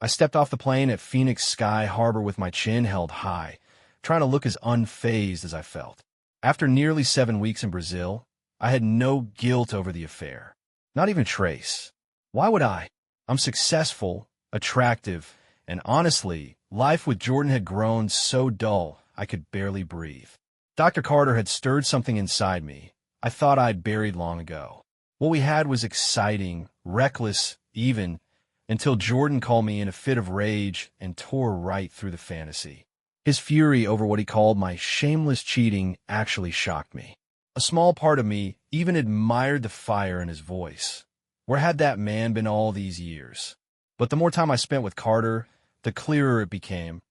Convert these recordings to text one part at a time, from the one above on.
I stepped off the plane at Phoenix Sky Harbor with my chin held high, trying to look as unfazed as I felt. After nearly 7 weeks in Brazil, I had no guilt over the affair. Not even a trace. Why would I? I'm successful, attractive, and honestly, life with Jordan had grown so dull I could barely breathe. Dr. Carter had stirred something inside me I thought I'd buried long ago. What we had was exciting, reckless, even, until Jordan called me in a fit of rage and tore right through the fantasy. His fury over what he called my shameless cheating actually shocked me. A small part of me even admired the fire in his voice. Where had that man been all these years? But the more time I spent with Carter, the clearer it became.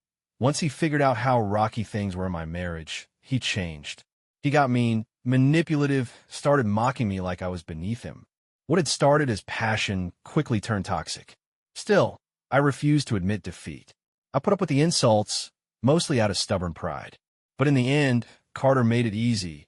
Once he figured out how rocky things were in my marriage, he changed. He got mean, manipulative, started mocking me like I was beneath him. What had started as passion quickly turned toxic. Still, I refused to admit defeat. I put up with the insults, mostly out of stubborn pride. But in the end, Carter made it easy.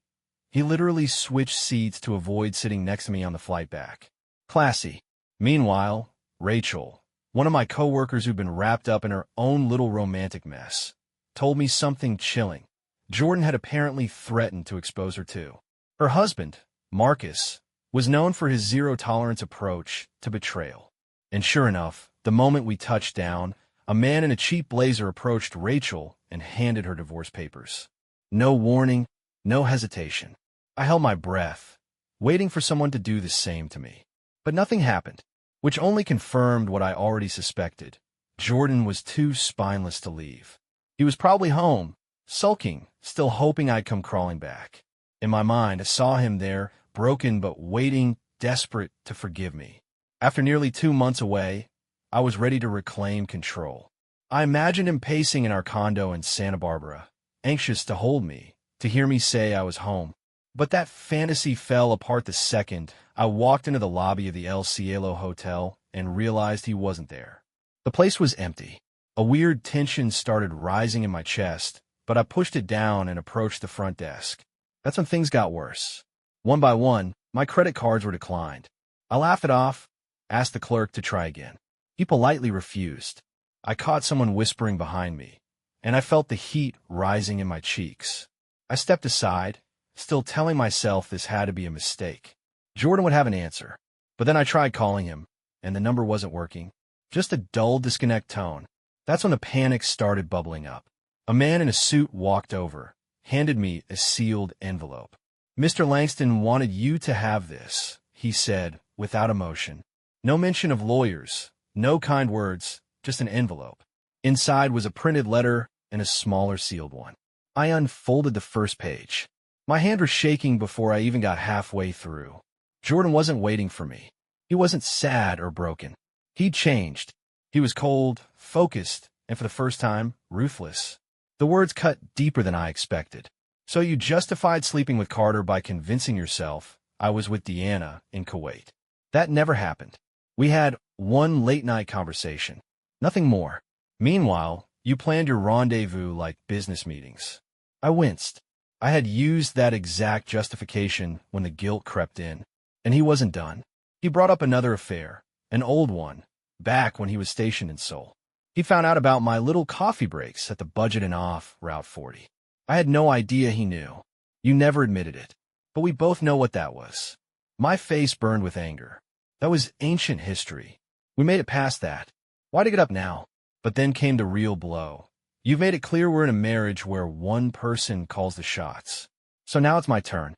He literally switched seats to avoid sitting next to me on the flight back. Classy. Meanwhile, Rachel, one of my coworkers who'd been wrapped up in her own little romantic mess, told me something chilling. Jordan had apparently threatened to expose her too. Her husband, Marcus, was known for his zero-tolerance approach to betrayal. And sure enough, the moment we touched down, a man in a cheap blazer approached Rachel and handed her divorce papers. No warning, no hesitation. I held my breath, waiting for someone to do the same to me. But nothing happened, which only confirmed what I already suspected. Jordan was too spineless to leave. He was probably home, sulking, still hoping I'd come crawling back. In my mind, I saw him there, broken but waiting, desperate to forgive me. After nearly 2 months away, I was ready to reclaim control. I imagined him pacing in our condo in Santa Barbara, anxious to hold me, to hear me say I was home. But that fantasy fell apart the second I walked into the lobby of the El Cielo Hotel and realized he wasn't there. The place was empty. A weird tension started rising in my chest, but I pushed it down and approached the front desk. That's when things got worse. One by one, my credit cards were declined. I laughed it off, asked the clerk to try again. He politely refused. I caught someone whispering behind me, and I felt the heat rising in my cheeks. I stepped aside, still telling myself this had to be a mistake. Jordan would have an answer. But then I tried calling him, and the number wasn't working. Just a dull disconnect tone. That's when the panic started bubbling up. A man in a suit walked over, handed me a sealed envelope. "Mr. Langston wanted you to have this," he said, without emotion. No mention of lawyers, no kind words, just an envelope. Inside was a printed letter and a smaller sealed one. I unfolded the first page. My hand was shaking before I even got halfway through. Jordan wasn't waiting for me. He wasn't sad or broken. He'd changed. He was cold, focused, and for the first time, ruthless. The words cut deeper than I expected. "So you justified sleeping with Carter by convincing yourself I was with Deanna in Kuwait. That never happened. We had one late-night conversation. Nothing more. Meanwhile, you planned your rendezvous like business meetings." I winced. I had used that exact justification when the guilt crept in. And he wasn't done. He brought up another affair, an old one, back when he was stationed in Seoul. He found out about my little coffee breaks at the Budget and Off Route 40. I had no idea he knew. You never admitted it. But we both know what that was. My face burned with anger. That was ancient history. We made it past that. Why dig it up now? But then came the real blow. You've made it clear we're in a marriage where one person calls the shots. So now it's my turn.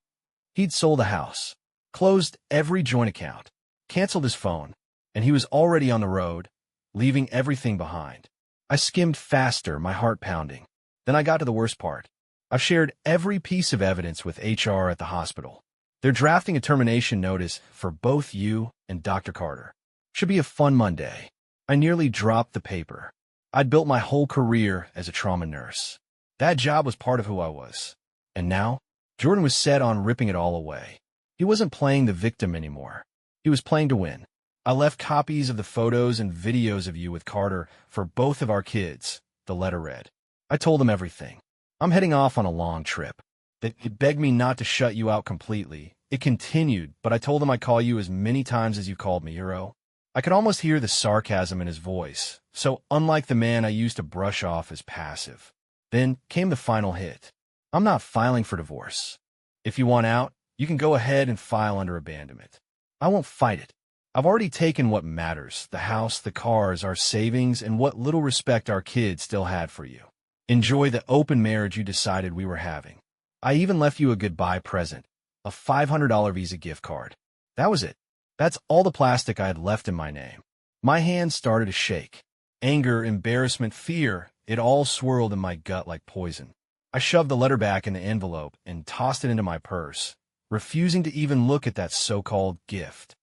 He'd sold the house, closed every joint account, canceled his phone, and he was already on the road, leaving everything behind. I skimmed faster, my heart pounding. Then I got to the worst part. I've shared every piece of evidence with HR at the hospital. They're drafting a termination notice for both you and Dr. Carter. Should be a fun Monday. I nearly dropped the paper. I'd built my whole career as a trauma nurse. That job was part of who I was. And now, Jordan was set on ripping it all away. He wasn't playing the victim anymore. He was playing to win. I left copies of the photos and videos of you with Carter for both of our kids, the letter read. I told him everything. I'm heading off on a long trip. He begged me not to shut you out completely. It continued, but I told him I'd call you as many times as you called me, hero. I could almost hear the sarcasm in his voice, so unlike the man I used to brush off as passive. Then came the final hit. I'm not filing for divorce. If you want out, you can go ahead and file under abandonment. I won't fight it. I've already taken what matters, the house, the cars, our savings, and what little respect our kids still had for you. Enjoy the open marriage you decided we were having. I even left you a goodbye present, a $500 Visa gift card. That was it. That's all the plastic I had left in my name. My hands started to shake. Anger, embarrassment, fear, it all swirled in my gut like poison. I shoved the letter back in the envelope and tossed it into my purse, refusing to even look at that so-called gift.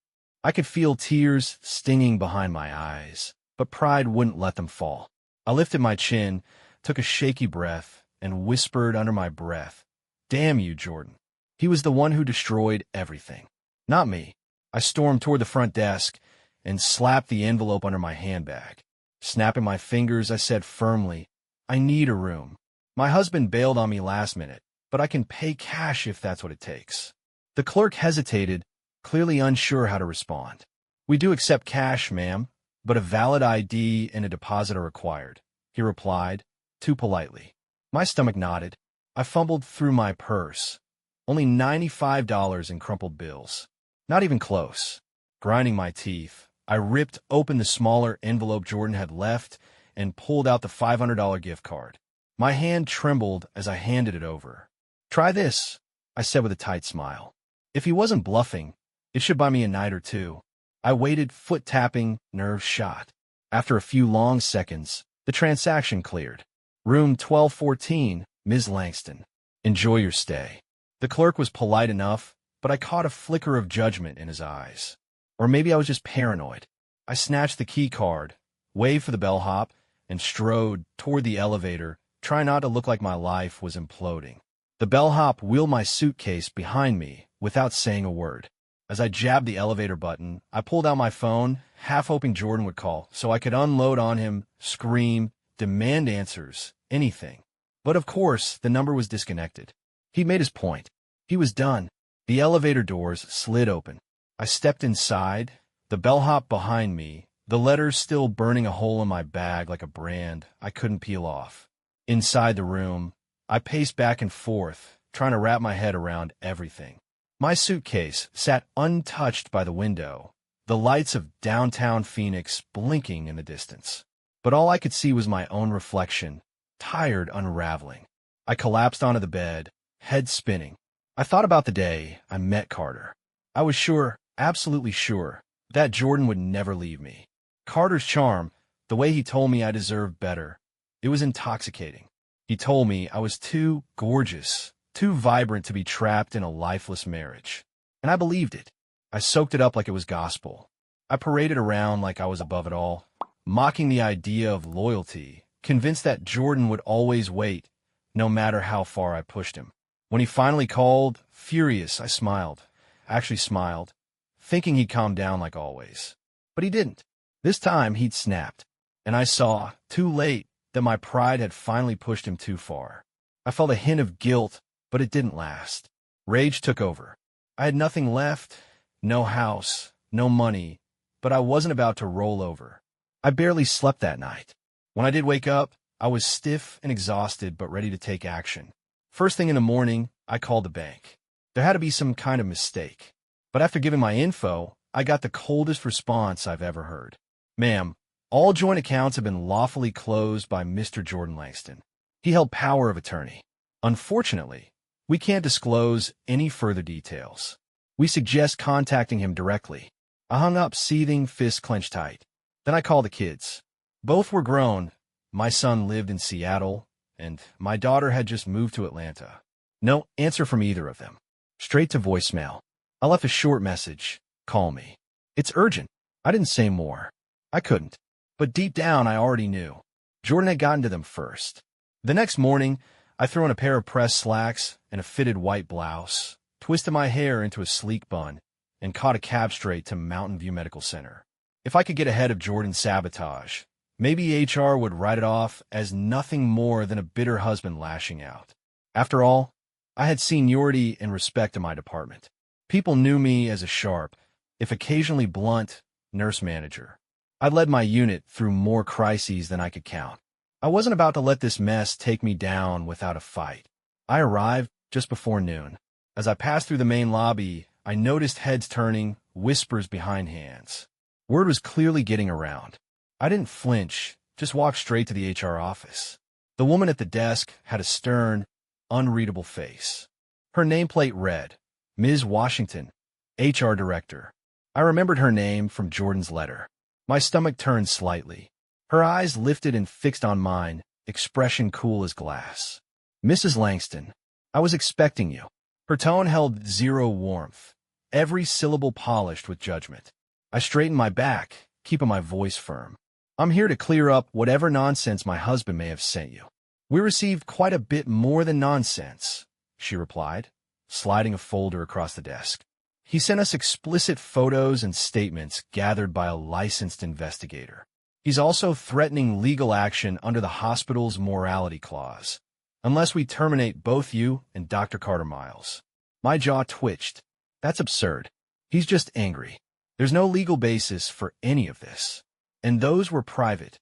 I could feel tears stinging behind my eyes, but pride wouldn't let them fall. I lifted my chin, took a shaky breath, and whispered under my breath, "Damn you, Jordan." He was the one who destroyed everything, not me. I stormed toward the front desk and slapped the envelope under my handbag. Snapping my fingers, I said firmly, "I need a room. My husband bailed on me last minute, but I can pay cash if that's what it takes." The clerk hesitated, clearly unsure how to respond. "We do accept cash, ma'am, but a valid ID and a deposit are required," he replied, too politely. My stomach knotted. I fumbled through my purse. Only $95 in crumpled bills. Not even close. Grinding my teeth, I ripped open the smaller envelope Jordan had left and pulled out the $500 gift card. My hand trembled as I handed it over. "Try this," I said with a tight smile. If he wasn't bluffing, it should buy me a night or two. I waited, foot tapping, nerves shot. After a few long seconds, the transaction cleared. "Room 1214, Ms. Langston. Enjoy your stay." The clerk was polite enough, but I caught a flicker of judgment in his eyes. Or maybe I was just paranoid. I snatched the key card, waved for the bellhop, and strode toward the elevator, trying not to look like my life was imploding. The bellhop wheeled my suitcase behind me without saying a word. As I jabbed the elevator button, I pulled out my phone, half hoping Jordan would call, so I could unload on him, scream, demand answers, anything. But of course, the number was disconnected. He made his point. He was done. The elevator doors slid open. I stepped inside, the bellhop behind me, the letters still burning a hole in my bag like a brand I couldn't peel off. Inside the room, I paced back and forth, trying to wrap my head around everything. My suitcase sat untouched by the window, the lights of downtown Phoenix blinking in the distance. But all I could see was my own reflection, tired unraveling. I collapsed onto the bed, head spinning. I thought about the day I met Carter. I was sure, absolutely sure, that Jordan would never leave me. Carter's charm, the way he told me I deserved better, it was intoxicating. He told me I was too gorgeous, too vibrant to be trapped in a lifeless marriage. And I believed it. I soaked it up like it was gospel. I paraded around like I was above it all, mocking the idea of loyalty, convinced that Jordan would always wait, no matter how far I pushed him. When he finally called, furious, I smiled. Actually smiled, thinking he'd calm down like always. But he didn't. This time he'd snapped, and I saw, too late, that my pride had finally pushed him too far. I felt a hint of guilt, but it didn't last. Rage took over. I had nothing left, no house, no money, but I wasn't about to roll over. I barely slept that night. When I did wake up, I was stiff and exhausted but ready to take action. First thing in the morning, I called the bank. There had to be some kind of mistake. But after giving my info, I got the coldest response I've ever heard. "Ma'am, all joint accounts have been lawfully closed by Mr. Jordan Langston. He held power of attorney. Unfortunately, we can't disclose any further details. We suggest contacting him directly." I hung up, seething, fists clenched tight. Then I called the kids. Both were grown. My son lived in Seattle, and my daughter had just moved to Atlanta. No answer from either of them. Straight to voicemail. I left a short message. "Call me. It's urgent." I didn't say more. I couldn't. But deep down, I already knew. Jordan had gotten to them first. The next morning, I threw on a pair of pressed slacks and a fitted white blouse, twisted my hair into a sleek bun, and caught a cab straight to Mountain View Medical Center. If I could get ahead of Jordan's sabotage, maybe HR would write it off as nothing more than a bitter husband lashing out. After all, I had seniority and respect in my department. People knew me as a sharp, if occasionally blunt, nurse manager. I led my unit through more crises than I could count. I wasn't about to let this mess take me down without a fight. I arrived just before noon. As I passed through the main lobby, I noticed heads turning, whispers behind hands. Word was clearly getting around. I didn't flinch, just walked straight to the HR office. The woman at the desk had a stern, unreadable face. Her nameplate read, Ms. Washington, HR Director. I remembered her name from Jordan's letter. My stomach turned slightly. Her eyes lifted and fixed on mine, expression cool as glass. Mrs. Langston, I was expecting you. Her tone held zero warmth, every syllable polished with judgment. I straightened my back, keeping my voice firm. I'm here to clear up whatever nonsense my husband may have sent you. We received quite a bit more than nonsense, she replied, sliding a folder across the desk. He sent us explicit photos and statements gathered by a licensed investigator. He's also threatening legal action under the hospital's morality clause, unless we terminate both you and Dr. Carter Miles. My jaw twitched. That's absurd. He's just angry. There's no legal basis for any of this. And those were private.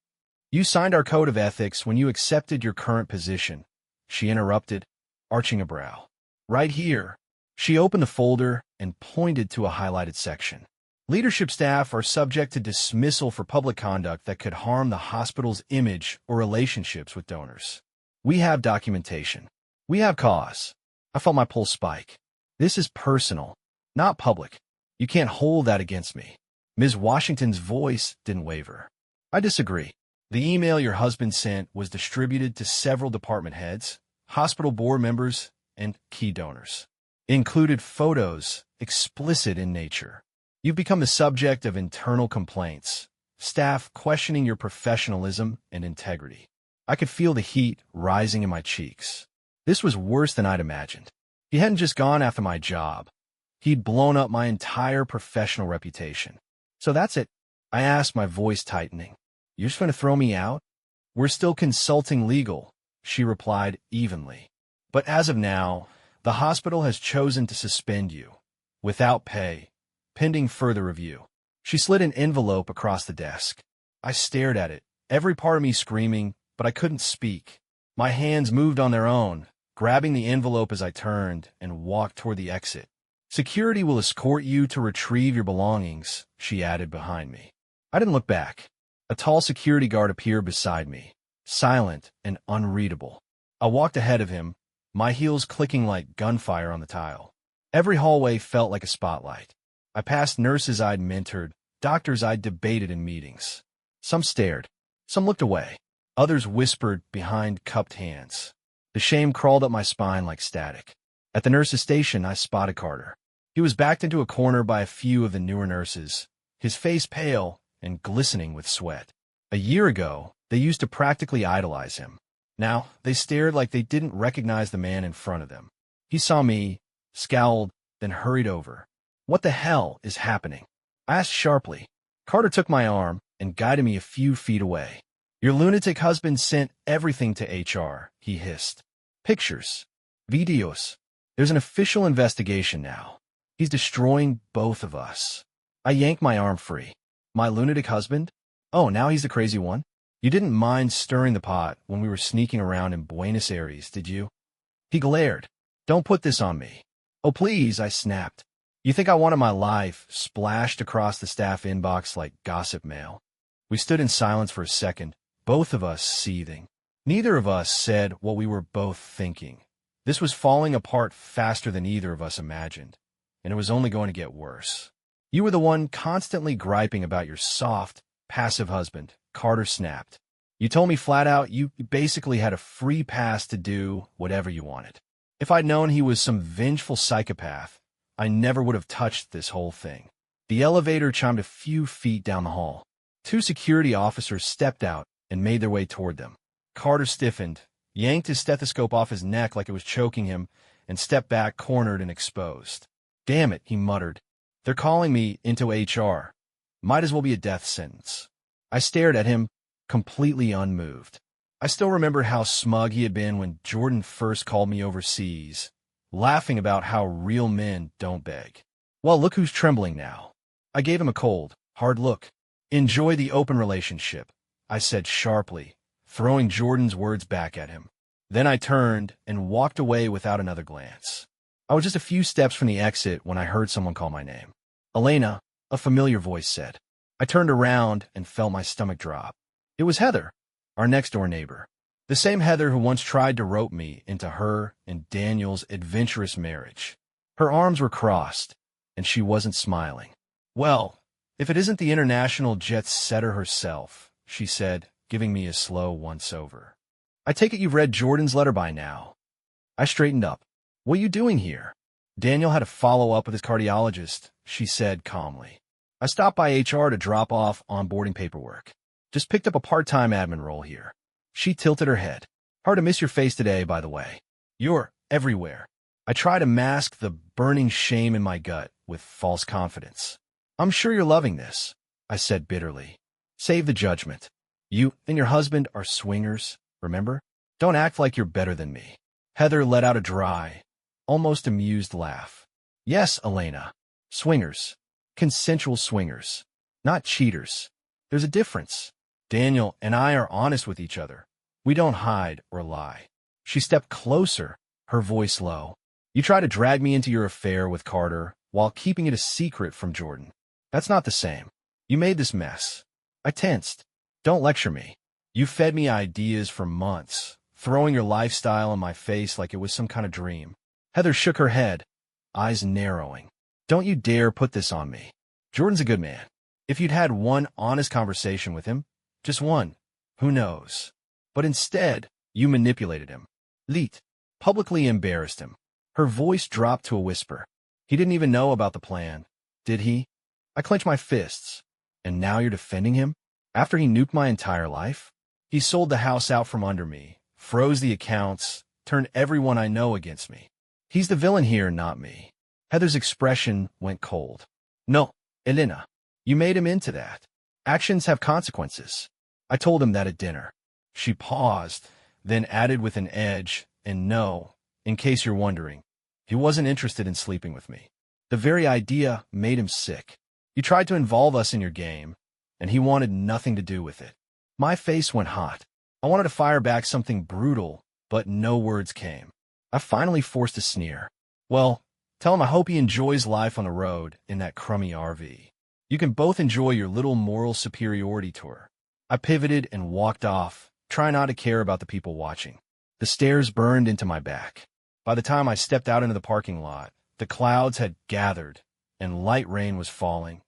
You signed our code of ethics when you accepted your current position, she interrupted, arching a brow. Right here. She opened the folder and pointed to a highlighted section. Leadership staff are subject to dismissal for public conduct that could harm the hospital's image or relationships with donors. We have documentation. We have cause. I felt my pulse spike. This is personal, not public. You can't hold that against me. Ms. Washington's voice didn't waver. I disagree. The email your husband sent was distributed to several department heads, hospital board members, and key donors. It included photos, explicit in nature. You've become the subject of internal complaints, staff questioning your professionalism and integrity. I could feel the heat rising in my cheeks. This was worse than I'd imagined. He hadn't just gone after my job. He'd blown up my entire professional reputation. So that's it, I asked, my voice tightening. You're just going to throw me out? We're still consulting legal, she replied evenly. But as of now, the hospital has chosen to suspend you, without pay, pending further review. She slid an envelope across the desk. I stared at it, every part of me screaming, but I couldn't speak. My hands moved on their own, grabbing the envelope as I turned and walked toward the exit. Security will escort you to retrieve your belongings, she added behind me. I didn't look back. A tall security guard appeared beside me, silent and unreadable. I walked ahead of him, my heels clicking like gunfire on the tile. Every hallway felt like a spotlight. I passed nurses I'd mentored, doctors I'd debated in meetings. Some stared. Some looked away. Others whispered behind cupped hands. The shame crawled up my spine like static. At the nurse's station, I spotted Carter. He was backed into a corner by a few of the newer nurses, his face pale and glistening with sweat. A year ago, they used to practically idolize him. Now, they stared like they didn't recognize the man in front of them. He saw me, scowled, then hurried over. What the hell is happening? I asked sharply. Carter took my arm and guided me a few feet away. Your lunatic husband sent everything to HR, he hissed. Pictures. Videos. There's an official investigation now. He's destroying both of us. I yanked my arm free. My lunatic husband? Oh, now he's the crazy one? You didn't mind stirring the pot when we were sneaking around in Buenos Aires, did you? He glared. Don't put this on me. Oh, please, I snapped. You think I wanted my life splashed across the staff inbox like gossip mail? We stood in silence for a second, both of us seething. Neither of us said what we were both thinking. This was falling apart faster than either of us imagined, and it was only going to get worse. You were the one constantly griping about your soft, passive husband, Carter snapped. You told me flat out you basically had a free pass to do whatever you wanted. If I'd known he was some vengeful psychopath, I never would have touched this whole thing. The elevator chimed a few feet down the hall. 2 security officers stepped out and made their way toward them. Carter stiffened, yanked his stethoscope off his neck like it was choking him, and stepped back, cornered and exposed. Damn it, he muttered. They're calling me into HR. Might as well be a death sentence. I stared at him, completely unmoved. I still remembered how smug he had been when Jordan first called me overseas, laughing about how real men don't beg. Well, look who's trembling now. I gave him a cold, Hard look. Enjoy the open relationship, I said sharply, throwing Jordan's words back at him. Then I turned and walked away without another glance. I was just a few steps from the exit when I heard someone call my name. Elena, a familiar voice said. I turned around and felt my stomach drop. It was Heather, our next-door neighbor. The same Heather who once tried to rope me into her and Daniel's adventurous marriage. Her arms were crossed, and she wasn't smiling. Well, if it isn't the international jet setter herself, she said, giving me a slow once-over. I take it you've read Jordan's letter by now. I straightened up. What are you doing here? Daniel had a follow-up with his cardiologist, she said calmly. I stopped by HR to drop off onboarding paperwork. Just picked up a part-time admin role here. She tilted her head. Hard to miss your face today, by the way. You're everywhere. I try to mask the burning shame in my gut with false confidence. I'm sure you're loving this, I said bitterly. Save the judgment. You and your husband are swingers, remember? Don't act like you're better than me. Heather let out a dry, almost amused laugh. Yes, Elena. Swingers. Consensual swingers. Not cheaters. There's a difference. Daniel and I are honest with each other. We don't hide or lie. She stepped closer, her voice low. You try to drag me into your affair with Carter while keeping it a secret from Jordan. That's not the same. You made this mess. I tensed. Don't lecture me. You fed me ideas for months, throwing your lifestyle in my face like it was some kind of dream. Heather shook her head, eyes narrowing. Don't you dare put this on me. Jordan's a good man. If you'd had one honest conversation with him, just one, who knows? But instead, you manipulated him. Leet, publicly embarrassed him. Her voice dropped to a whisper. He didn't even know about the plan, did he? I clenched my fists. And now you're defending him? After he nuked my entire life? He sold the house out from under me, froze the accounts, turned everyone I know against me. He's the villain here, not me. Heather's expression went cold. No, Elena, you made him into that. Actions have consequences. I told him that at dinner. She paused, then added with an edge, and no, in case you're wondering, he wasn't interested in sleeping with me. The very idea made him sick. You tried to involve us in your game, and he wanted nothing to do with it. My face went hot. I wanted to fire back something brutal, but no words came. I finally forced a sneer. Well, tell him I hope he enjoys life on the road in that crummy RV. You can both enjoy your little moral superiority tour. I pivoted and walked off, trying not to care about the people watching. The stares burned into my back. By the time I stepped out into the parking lot, the clouds had gathered, and light rain was falling,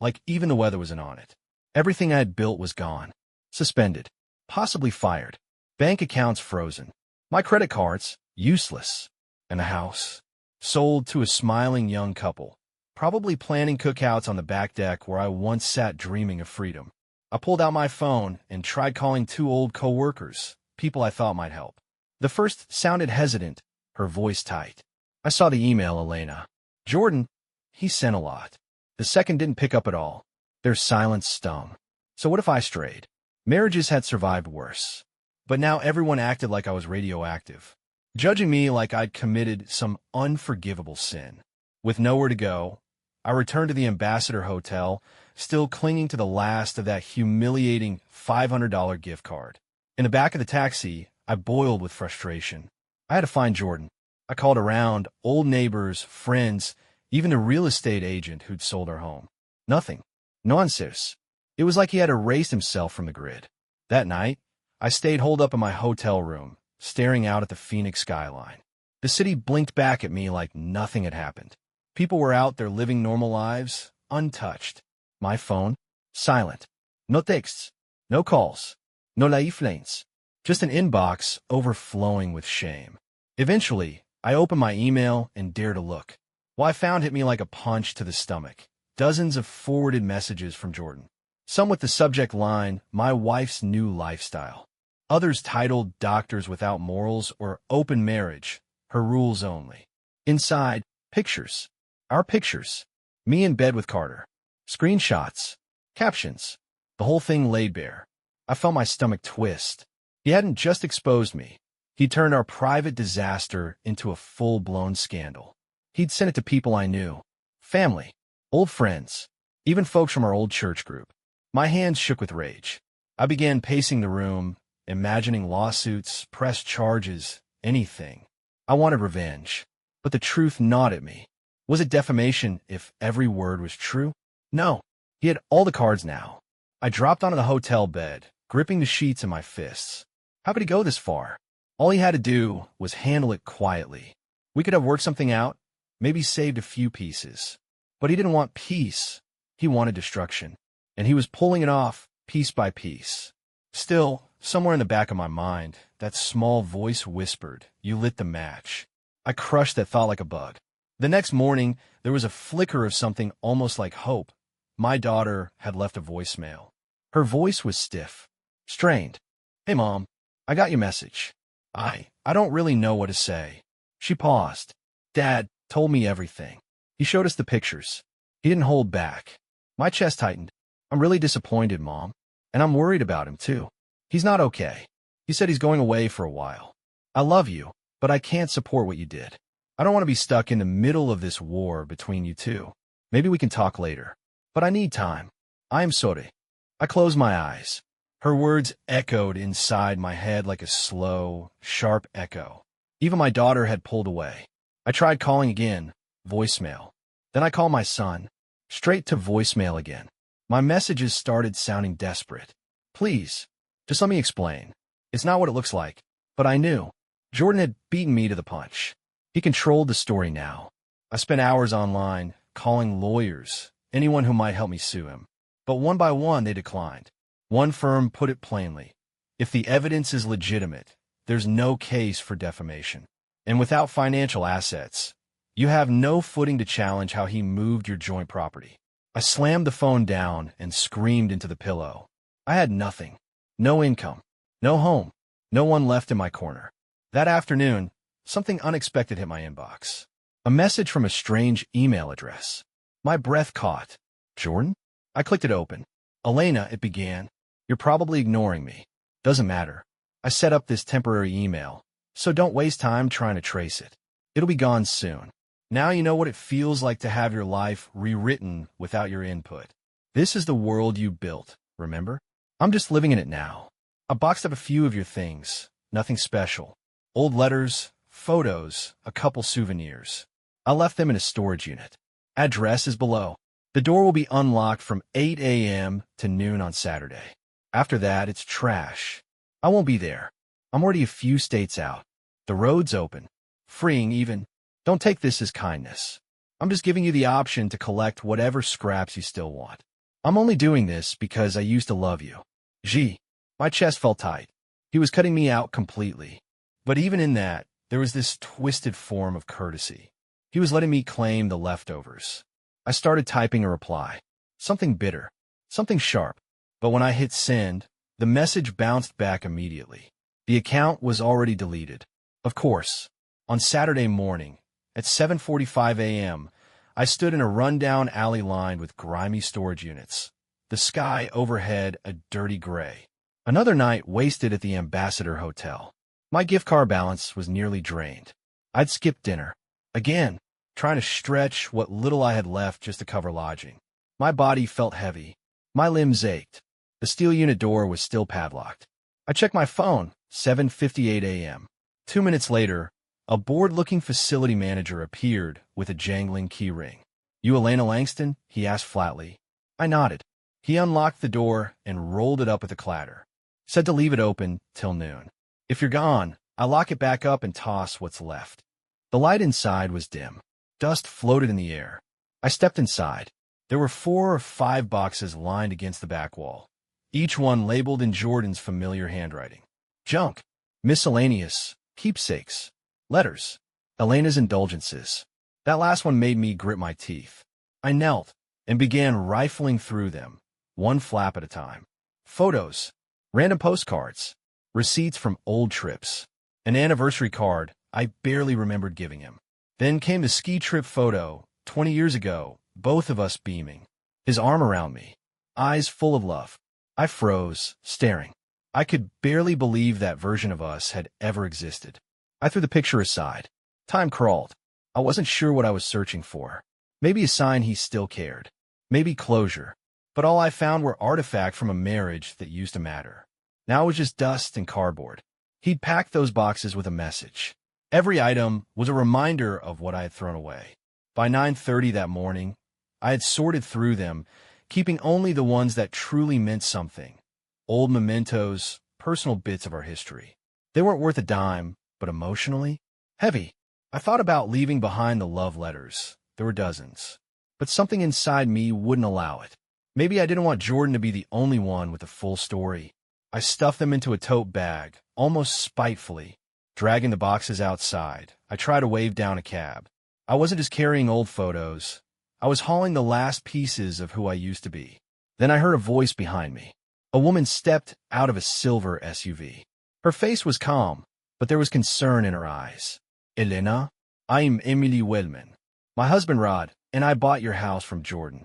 like even the weather wasn't on it. Everything I had built was gone, suspended, possibly fired, bank accounts frozen, my credit cards useless, and the house sold to a smiling young couple, probably planning cookouts on the back deck where I once sat dreaming of freedom. I pulled out my phone and tried calling 2 old co-workers, people I thought might help. The first sounded hesitant, her voice tight. I saw the email, Elena. Jordan, he sent a lot. The second didn't pick up at all. Their silence stung. So what if I strayed? Marriages had survived worse. But now everyone acted like I was radioactive, judging me like I'd committed some unforgivable sin. With nowhere to go, I returned to the Ambassador Hotel, still clinging to the last of that humiliating $500 gift card. In the back of the taxi, I boiled with frustration. I had to find Jordan. I called around, old neighbors, friends, even the real estate agent who'd sold our home. Nothing. No answers. It was like he had erased himself from the grid. That night, I stayed holed up in my hotel room, staring out at the Phoenix skyline. The city blinked back at me like nothing had happened. People were out there living normal lives, untouched. My phone, silent. No texts, no calls, no lifelines. Just an inbox overflowing with shame. Eventually, I opened my email and dared to look. What I found hit me like a punch to the stomach. Dozens of forwarded messages from Jordan. Some with the subject line, "My wife's new lifestyle." Others titled "Doctors Without Morals" or "Open Marriage, Her Rules Only." Inside, pictures. Our pictures. Me in bed with Carter. Screenshots. Captions. The whole thing laid bare. I felt my stomach twist. He hadn't just exposed me. He turned our private disaster into a full-blown scandal. He'd sent it to people I knew. Family. Old friends. even folks from our old church group. My hands shook with rage. I began pacing the room, imagining lawsuits, press charges, anything. I wanted revenge, but the truth gnawed at me. Was it defamation if every word was true? No. He had all the cards now. I dropped onto the hotel bed, gripping the sheets in my fists. How could he go this far? All he had to do was handle it quietly. We could have worked something out, maybe saved a few pieces. But he didn't want peace. He wanted destruction. And he was pulling it off, piece by piece. Still, somewhere in the back of my mind, that small voice whispered, "You lit the match." I crushed that thought like a bug. The next morning, there was a flicker of something almost like hope. My daughter had left a voicemail. Her voice was stiff, strained. "Hey, Mom, I got your message. I don't really know what to say." She paused. "Dad told me everything. He showed us the pictures. He didn't hold back." My chest tightened. "I'm really disappointed, Mom. And I'm worried about him, too. He's not okay. He said he's going away for a while. I love you, but I can't support what you did. I don't want to be stuck in the middle of this war between you two. Maybe we can talk later. But I need time. I am sorry." I closed my eyes. Her words echoed inside my head like a slow, sharp echo. Even my daughter had pulled away. I tried calling again, voicemail. Then I called my son, straight to voicemail again. My messages started sounding desperate. "Please, just let me explain. It's not what it looks like." But I knew. Jordan had beaten me to the punch. He controlled the story now. I spent hours online, calling lawyers, anyone who might help me sue him. But one by one, they declined. One firm put it plainly: if the evidence is legitimate, there's no case for defamation. And without financial assets, you have no footing to challenge how he moved your joint property. I slammed the phone down and screamed into the pillow. I had nothing. No income. No home. No one left in my corner. That afternoon, something unexpected hit my inbox. A message from a strange email address. My breath caught. "Jordan?" I clicked it open. "Elena," it began. "You're probably ignoring me. Doesn't matter. I set up this temporary email, so don't waste time trying to trace it. It'll be gone soon. Now you know what it feels like to have your life rewritten without your input. This is the world you built, remember? I'm just living in it now. I boxed up a few of your things, nothing special. Old letters, photos, a couple souvenirs. I left them in a storage unit. Address is below. The door will be unlocked from 8 a.m. to noon on Saturday. After that, it's trash. I won't be there. I'm already a few states out. The road's open. Freeing even. Don't take this as kindness. I'm just giving you the option to collect whatever scraps you still want. I'm only doing this because I used to love you. Gee." My chest felt tight. He was cutting me out completely. But even in that, there was this twisted form of courtesy. He was letting me claim the leftovers. I started typing a reply. Something bitter. Something sharp. But when I hit send, the message bounced back immediately. The account was already deleted. Of course. On Saturday morning, at 7:45 a.m., I stood in a rundown alley lined with grimy storage units. The sky overhead a dirty gray. Another night wasted at the Ambassador Hotel. My gift card balance was nearly drained. I'd skipped dinner. Again, trying to stretch what little I had left just to cover lodging. My body felt heavy. My limbs ached. The steel unit door was still padlocked. I checked my phone, 7:58 a.m. 2 minutes later, a bored-looking facility manager appeared with a jangling key ring. "You Elena Langston?" he asked flatly. I nodded. He unlocked the door and rolled it up with a clatter. Said to leave it open till noon. If you're gone, I'll lock it back up and toss what's left. The light inside was dim. Dust floated in the air. I stepped inside. There were 4 or 5 boxes lined against the back wall, each one labeled in Jordan's familiar handwriting. Junk. Miscellaneous. Keepsakes. Letters. Elena's indulgences. That last one made me grit my teeth. I knelt and began rifling through them, one flap at a time. Photos. Random postcards. Receipts from old trips. An anniversary card I barely remembered giving him. Then came the ski trip photo, 20 years ago, both of us beaming. His arm around me, eyes full of love. I froze, staring. I could barely believe that version of us had ever existed. I threw the picture aside. Time crawled. I wasn't sure what I was searching for. Maybe a sign he still cared. maybe closure. But all I found were artifacts from a marriage that used to matter. Now it was just dust and cardboard. He'd packed those boxes with a message. Every item was a reminder of what I had thrown away. By 9:30 that morning, I had sorted through them, keeping only the ones that truly meant something. Old mementos, personal bits of our history. They weren't worth a dime, but emotionally heavy. I thought about leaving behind the love letters. There were dozens. But something inside me wouldn't allow it. Maybe I didn't want Jordan to be the only one with the full story. I stuffed them into a tote bag, almost spitefully. Dragging the boxes outside, I tried to wave down a cab. I wasn't just carrying old photos. I was hauling the last pieces of who I used to be. Then I heard a voice behind me. A woman stepped out of a silver SUV. Her face was calm, but there was concern in her eyes. Elena, I'm Emily Wellman. My husband Rod and I bought your house from Jordan.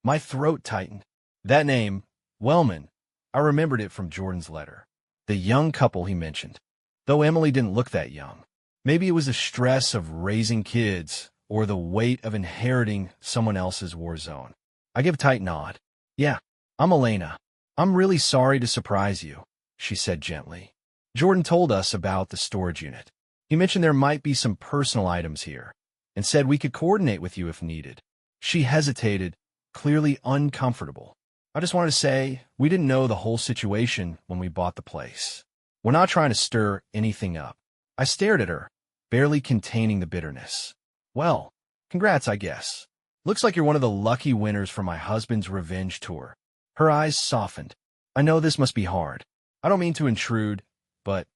My throat tightened. That name, Wellman, I remembered it from Jordan's letter. The young couple he mentioned. Though Emily didn't look that young. Maybe it was the stress of raising kids or the weight of inheriting someone else's war zone. I gave a tight nod. Yeah, I'm Elena. I'm really sorry to surprise you, she said gently. Jordan told us about the storage unit. He mentioned there might be some personal items here and said we could coordinate with you if needed. She hesitated, clearly uncomfortable. I just wanted to say we didn't know the whole situation when we bought the place. We're not trying to stir anything up. I stared at her, barely containing the bitterness. Well, congrats, I guess. Looks like you're one of the lucky winners for my husband's revenge tour. Her eyes softened. I know this must be hard. I don't mean to intrude, but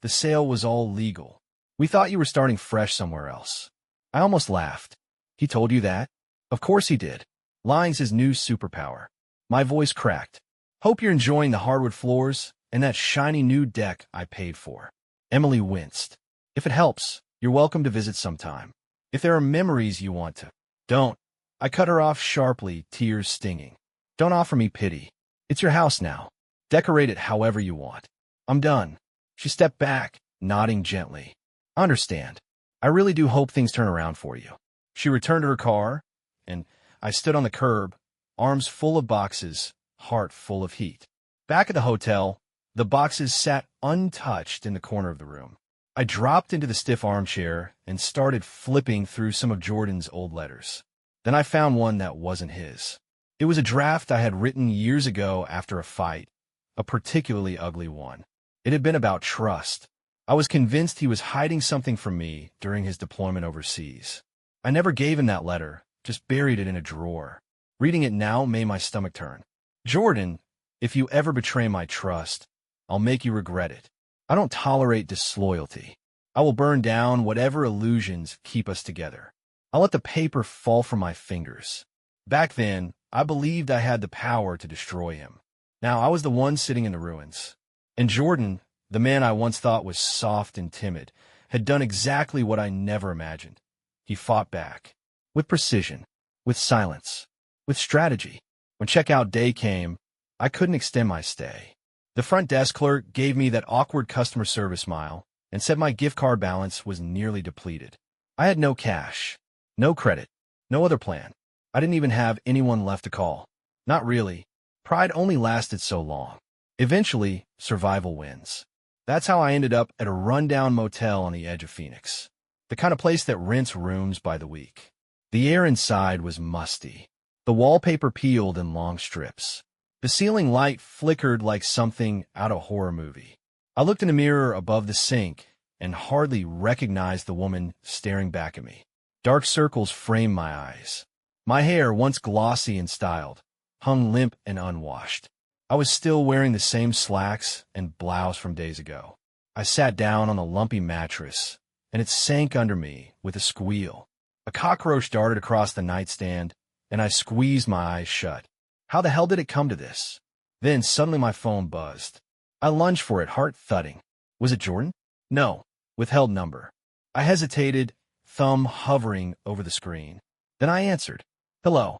the sale was all legal. We thought you were starting fresh somewhere else. I almost laughed. He told you that? Of course he did. Lying's his new superpower. My voice cracked. Hope you're enjoying the hardwood floors and that shiny new deck I paid for. Emily winced. If it helps, you're welcome to visit sometime. If there are memories you want to. Don't. I cut her off sharply, tears stinging. Don't offer me pity. It's your house now. Decorate it however you want. I'm done. She stepped back, nodding gently. I understand. I really do hope things turn around for you. She returned to her car, and I stood on the curb, arms full of boxes, heart full of heat. Back at the hotel, the boxes sat untouched in the corner of the room. I dropped into the stiff armchair and started flipping through some of Jordan's old letters. Then I found one that wasn't his. It was a draft I had written years ago after a fight, a particularly ugly one. It had been about trust. I was convinced he was hiding something from me during his deployment overseas. I never gave him that letter, just buried it in a drawer. Reading it now made my stomach turn. Jordan, if you ever betray my trust, I'll make you regret it. I don't tolerate disloyalty. I will burn down whatever illusions keep us together. I'll let the paper fall from my fingers. Back then, I believed I had the power to destroy him. Now I was the one sitting in the ruins. And Jordan, the man I once thought was soft and timid, had done exactly what I never imagined. He fought back. With precision. With silence. With strategy. When checkout day came, I couldn't extend my stay. The front desk clerk gave me that awkward customer service smile and said my gift card balance was nearly depleted. I had no cash, no credit, no other plan. I didn't even have anyone left to call. Not really. Pride only lasted so long. Eventually, survival wins. That's how I ended up at a rundown motel on the edge of Phoenix. The kind of place that rents rooms by the week. The air inside was musty. The wallpaper peeled in long strips. The ceiling light flickered like something out of a horror movie. I looked in the mirror above the sink and hardly recognized the woman staring back at me. Dark circles framed my eyes. My hair, once glossy and styled, hung limp and unwashed. I was still wearing the same slacks and blouse from days ago. I sat down on the lumpy mattress, and it sank under me with a squeal. A cockroach darted across the nightstand, and I squeezed my eyes shut. How the hell did it come to this? Then suddenly my phone buzzed. I lunged for it, heart thudding. Was it Jordan? No. Withheld number. I hesitated, thumb hovering over the screen. Then I answered. Hello.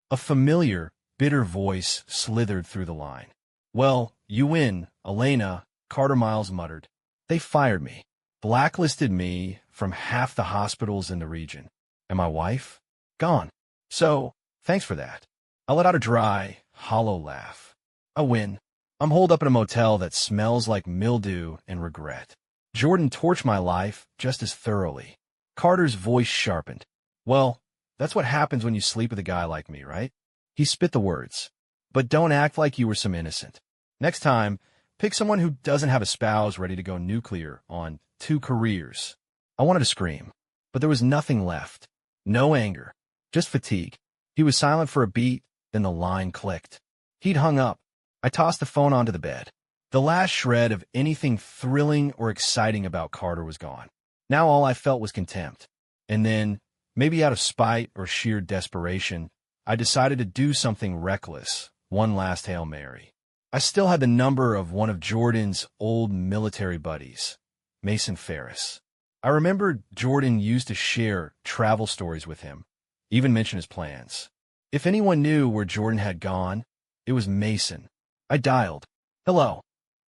A familiar, bitter voice slithered through the line. Well, you win, Elena, Carter Miles muttered. They fired me. Blacklisted me from half the hospitals in the region. And my wife? Gone. So, thanks for that. I let out a dry, hollow laugh. I win. I'm holed up in a motel that smells like mildew and regret. Jordan torched my life just as thoroughly. Carter's voice sharpened. Well, that's what happens when you sleep with a guy like me, right? He spit the words. But don't act like you were some innocent. Next time, pick someone who doesn't have a spouse ready to go nuclear on 2 careers. I wanted to scream, but there was nothing left. No anger, just fatigue. He was silent for a beat, then the line clicked. He'd hung up. I tossed the phone onto the bed. The last shred of anything thrilling or exciting about Carter was gone. Now all I felt was contempt. And then, maybe out of spite or sheer desperation, I decided to do something reckless, one last Hail Mary. I still had the number of one of Jordan's old military buddies, Mason Ferris. I remembered Jordan used to share travel stories with him, even mention his plans. If anyone knew where Jordan had gone, it was Mason. I dialed. Hello.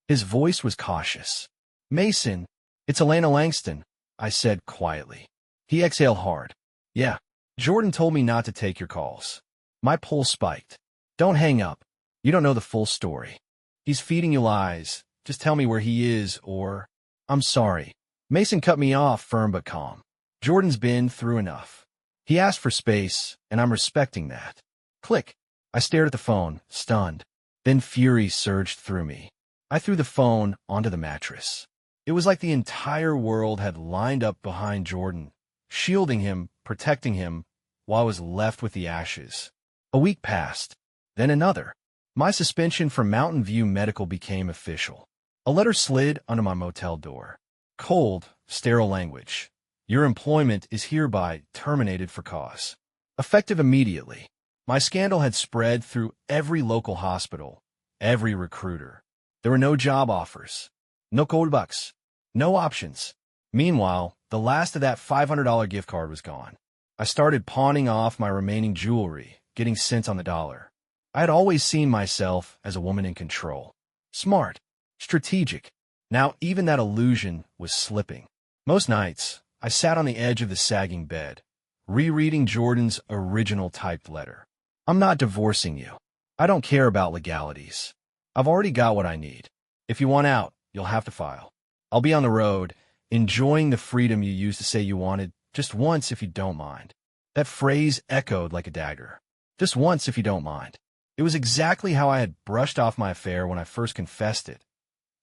His voice was cautious. Mason, it's Elena Langston, I said quietly. He exhaled hard. Yeah, Jordan told me not to take your calls. My pulse spiked. Don't hang up. You don't know the full story. He's feeding you lies. Just tell me where he is or... I'm sorry. Mason cut me off, firm but calm. Jordan's been through enough. He asked for space, and I'm respecting that. Click. I stared at the phone, stunned. Then fury surged through me. I threw the phone onto the mattress. It was like the entire world had lined up behind Jordan, shielding him, protecting him, while I was left with the ashes. A week passed, then another. My suspension from Mountain View Medical became official. A letter slid under my motel door. Cold, sterile language. Your employment is hereby terminated for cause. Effective immediately. My scandal had spread through every local hospital, every recruiter. There were no job offers, no cold bucks, no options. Meanwhile, the last of that $500 gift card was gone. I started pawning off my remaining jewelry, getting cents on the dollar. I had always seen myself as a woman in control. Smart, strategic. Now even that illusion was slipping. Most nights, I sat on the edge of the sagging bed, rereading Jordan's original typed letter. I'm not divorcing you. I don't care about legalities. I've already got what I need. If you want out, you'll have to file. I'll be on the road, enjoying the freedom you used to say you wanted, just once if you don't mind. That phrase echoed like a dagger. Just once if you don't mind. It was exactly how I had brushed off my affair when I first confessed it.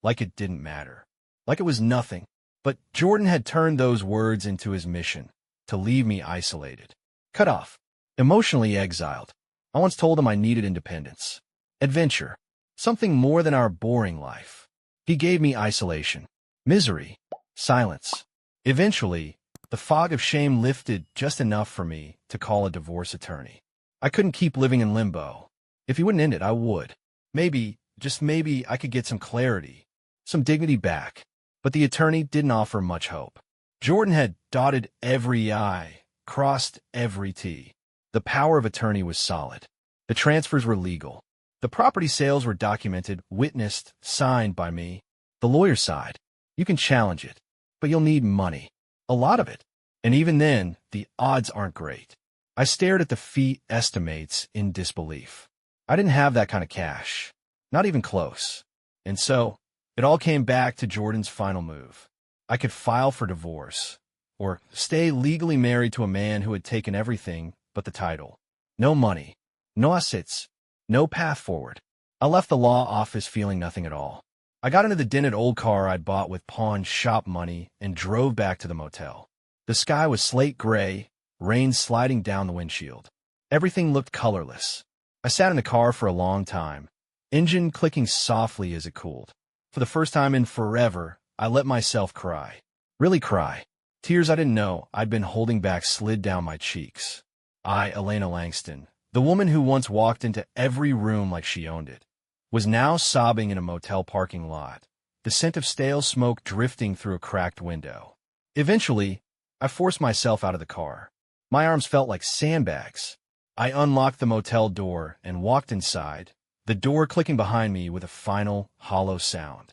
Like it didn't matter. Like it was nothing. But Jordan had turned those words into his mission, to leave me isolated. Cut off. Emotionally exiled. I once told him I needed independence. Adventure. Something more than our boring life. He gave me isolation. Misery. Silence. Eventually, the fog of shame lifted just enough for me to call a divorce attorney. I couldn't keep living in limbo. If he wouldn't end it, I would. Maybe, just maybe, I could get some clarity, some dignity back. But the attorney didn't offer much hope. Jordan had dotted every I, crossed every T. The power of attorney was solid. The transfers were legal. The property sales were documented, witnessed, signed by me. The lawyer's side. You can challenge it, but you'll need money. A lot of it. And even then, the odds aren't great. I stared at the fee estimates in disbelief. I didn't have that kind of cash. Not even close. And so, it all came back to Jordan's final move. I could file for divorce, or stay legally married to a man who had taken everything but the title. No money, no assets, no path forward. I left the law office feeling nothing at all. I got into the dented old car I'd bought with pawn shop money and drove back to the motel. The sky was slate gray, rain sliding down the windshield. Everything looked colorless. I sat in the car for a long time, engine clicking softly as it cooled. For the first time in forever, I let myself cry. Really cry. Tears I didn't know I'd been holding back slid down my cheeks. I, Elena Langston, the woman who once walked into every room like she owned it, was now sobbing in a motel parking lot, the scent of stale smoke drifting through a cracked window. Eventually, I forced myself out of the car. My arms felt like sandbags. I unlocked the motel door and walked inside, the door clicking behind me with a final, hollow sound.